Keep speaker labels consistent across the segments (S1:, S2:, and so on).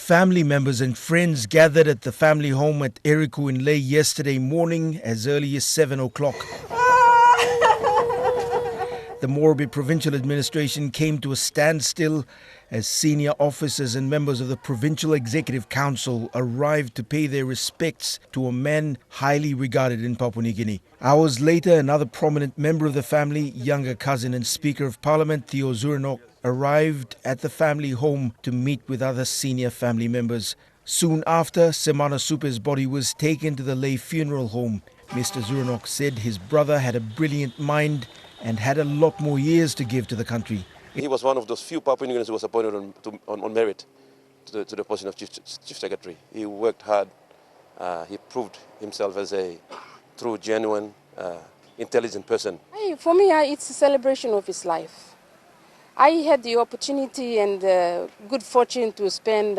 S1: Family members and friends gathered at the family home at Eriku in Ley yesterday morning as early as 7 o'clock. The Morobe Provincial Administration came to a standstill as senior officers and members of the Provincial Executive Council arrived to pay their respects to a man highly regarded in Papua New Guinea. Hours later, another prominent member of the family, younger cousin and Speaker of Parliament Finkewe Zurenoc, arrived at the family home to meet with other senior family members. Soon after, Sir Manasupe's body was taken to the Ley funeral home. Mr. Zurenoc said his brother had a brilliant mind and had a lot more years to give to the country.
S2: He was one of those few Papua New Guineans who was appointed on merit to the position of Chief Secretary. He worked hard. He proved himself as a true, genuine, intelligent person.
S3: For me, it's a celebration of his life. I had the opportunity and good fortune to spend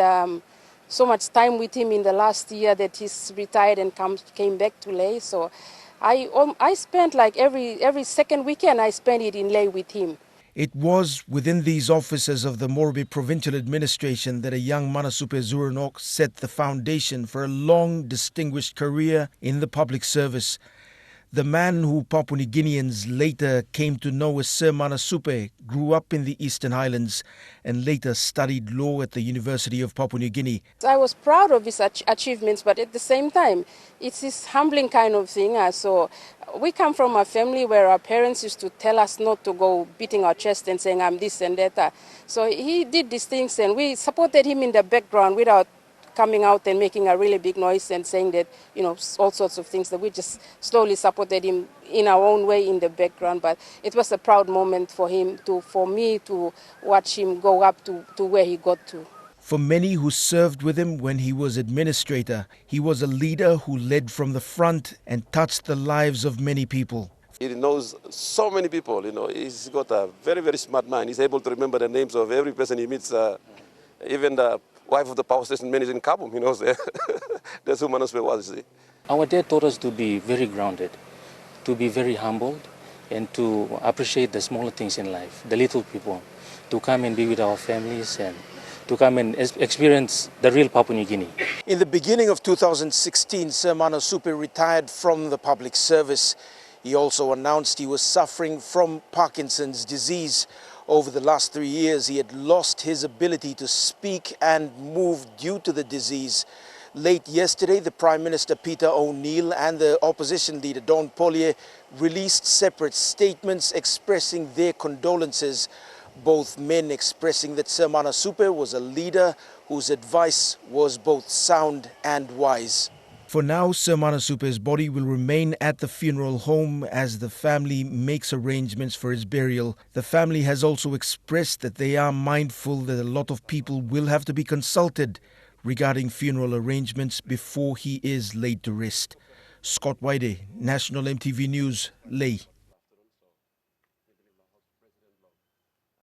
S3: so much time with him in the last year that he's retired and came back to Ley. So I spent like every second weekend I spent it in Ley with him.
S1: It was within these offices of the Morobe Provincial Administration that a young Manasupe Zurenoc set the foundation for a long, distinguished career in the public service. The man who Papua New Guineans later came to know as Sir Manasupe grew up in the Eastern Highlands and later studied law at the University of Papua New Guinea.
S3: I was proud of his achievements, but at the same time, it's this humbling kind of thing. So we come from a family where our parents used to tell us not to go beating our chest and saying, I'm this and that. So he did these things and we supported him in the background without coming out and making a really big noise and saying that, all sorts of things, that we just slowly supported him in our own way in the background. But it was a proud moment for me to watch him go up to where he got to.
S1: For many who served with him when he was administrator, he was a leader who led from the front and touched the lives of many people.
S2: He knows so many people, he's got a very, very smart mind. He's able to remember the names of every person he meets, even the wife of the power station manager in Kabum, he knows. That's who Manasupe was.
S4: Our dad taught us to be very grounded, to be very humbled, and to appreciate the smaller things in life, the little people, to come and be with our families and to come and experience the real Papua New Guinea.
S1: In the beginning of 2016, Sir Manasupe retired from the public service. He also announced he was suffering from Parkinson's disease. Over the last 3 years, he had lost his ability to speak and move due to the disease. Late yesterday, the Prime Minister Peter O'Neill and the opposition leader Don Pollier released separate statements expressing their condolences. Both men expressing that Sir Manasupe was a leader whose advice was both sound and wise. For now, Sir Manasupe's body will remain at the funeral home as the family makes arrangements for his burial. The family has also expressed that they are mindful that a lot of people will have to be consulted regarding funeral arrangements before he is laid to rest. Scott Waide, National EMTV News, Ley.